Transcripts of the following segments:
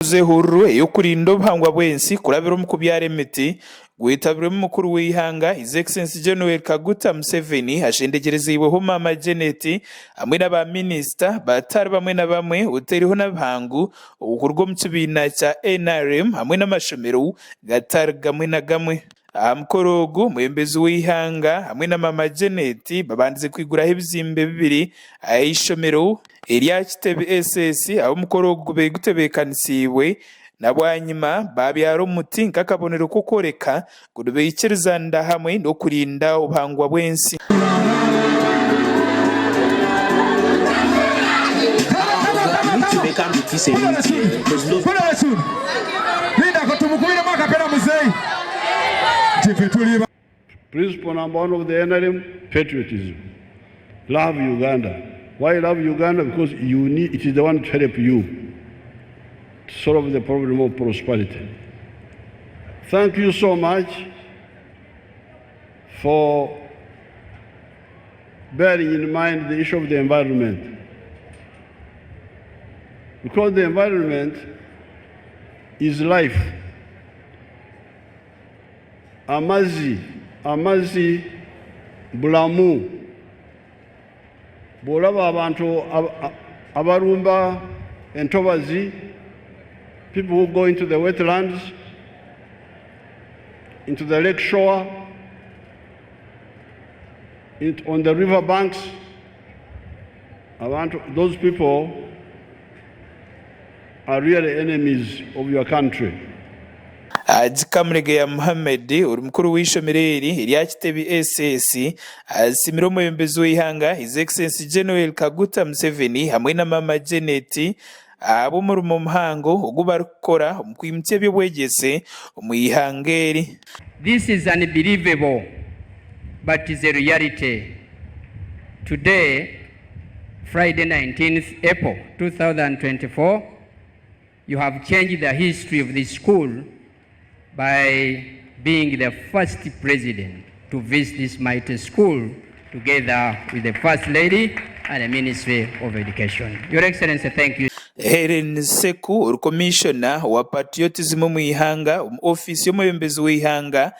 ehururu eyokurinda obuhangwa bwensi kurabira omu kubyara emiti gwitabirwemu mukuru w'ihanga His Excellency General Kaguta Museveni hashendekerezibweho Mama Janet hamwe n'abaminisita batari bamwe na bamwe uteriho n'abahangu obukorwa omu kibiina kya NRM hamwe n'amashomero gatari gamwe na gamwe. Aha mukoro ogu omwebembezi w'ihanga hamwe na Mama Janet babandize kwiguraho ebizimbe bibiri ah'ishomero erya Kitebe SS aho omukoro ogu gubaire gutebeekanisibwe na bwanyuma babyara omuti nk'akabonero k'okworeka ngu nibeikiriza hamwe n'okurinda obuhangwa bw'ensi. Principle number one of the NRM, patriotism. Love Uganda. Why love Uganda? Because it is the one to help you to solve the problem of prosperity. Thank you so much for bearing in mind the issue of the environment. Because the environment is life. Amazi bulamu. Bw'olaba abantu abarumba entobazi, people who go into the wetlands, into the lake shore, on the river banks, those people are really enemies of your country. Kamunege ya Muhammad uri mukuru w'ishomero erya Kitebe SS asimira omwebembezi w'ihanga His Excellency General Kaguta Museveni hamwe na Mama Janet abo murimo omuhango ogu barikukora omu kwimukya eby'obwegyese omu ihanga eri. This is unbelievable, but is a reality. Today, Friday 19th April 2024, you have changed the history of the school by being the first president to visit this mighty school together with the First Lady and the Ministry of Education. Your Excellency, thank you. Helen Seku uri commissioner wa patriotism mu ihanga mu office y'omwebembezi w'ihanga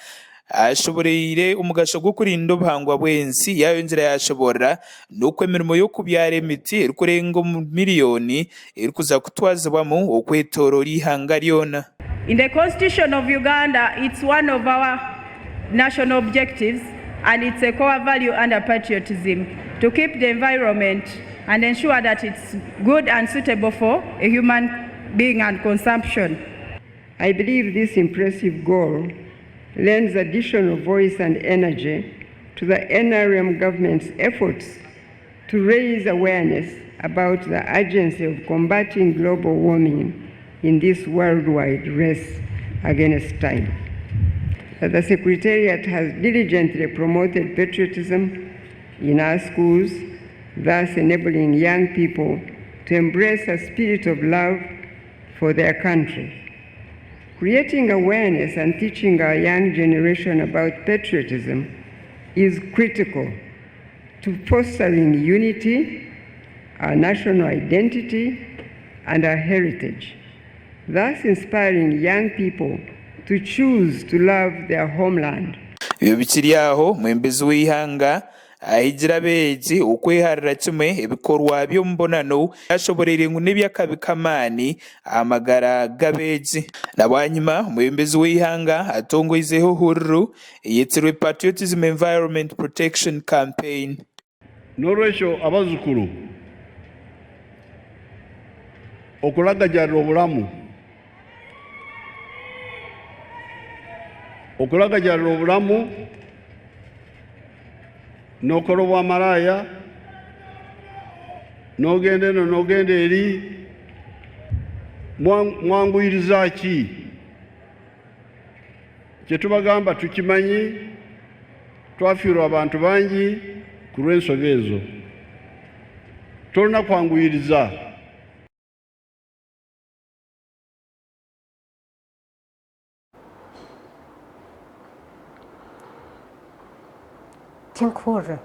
ashoboreire omugasho gwo kurinda obuhangwa bw'ensi yayonjera yashobora n'uko emirimo yo kubyara emiti eri kurenga miliyoni eri kuza kutwazibwamu okwetoorora ihanga lyona. In the Constitution of Uganda, it's one of our national objectives and it's a core value under patriotism to keep the environment and ensure that it's good and suitable for a human being and consumption. I believe this impressive goal lends additional voice and energy to the NRM government's efforts to raise awareness about the urgency of combating global warming in this worldwide race against time. The Secretariat has diligently promoted patriotism in our schools, thus enabling young people to embrace a spirit of love for their country. Creating awareness and teaching our young generation about patriotism is critical to fostering unity, our national identity, and our heritage, thus inspiring young people to choose to love their homeland. Ibyo bikiri aho mwembezi w'ihanga ahigira beegi okweharira kimwe ebikorwa by'omumbonano yashoborere ngu n'ebyakabikamani amagara gabeegi. Nabwanyuma omwebembezi w'ihanga atongoizeho ehururu eyetirwe Patriotism Environment Protection Campaign. N'olwekyo abazukulu okulagajalira obulamu n'okola obwamalaaya n'ogenda eri mwanguyiriza ki kye tubagamba tukimanyi, twafiirwa abantu bangi ku lw'ensonga ezo. Tolina kwanguyiriza.挺酷的。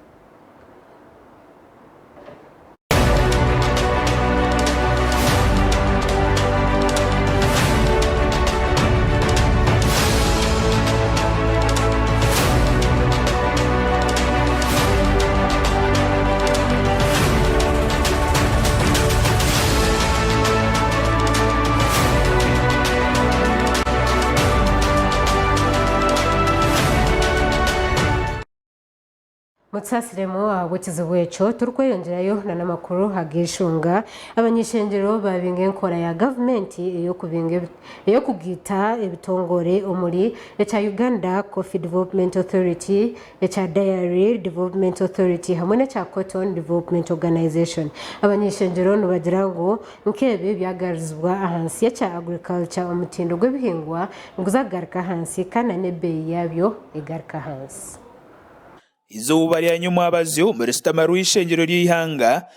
mutsasiremo abukize bwecho turkweyongerayo na namakuru hagishunga abanyishengero babinge nkora ya government iyo kugita ebitongore omuri echa Uganda Coffee Development Authority echa Dairy Development Authority hamwe n'echa Cotton Development Organization abanyishengero nubagira ngo nkebe byagarizwa ahansi echa agriculture omutindo gw'ebihingwa nguzagarika hansi kana nebe yabyo igarika hansi izuba lya nyuma abazyo muri sitamaru y'ishengero ry'ihanga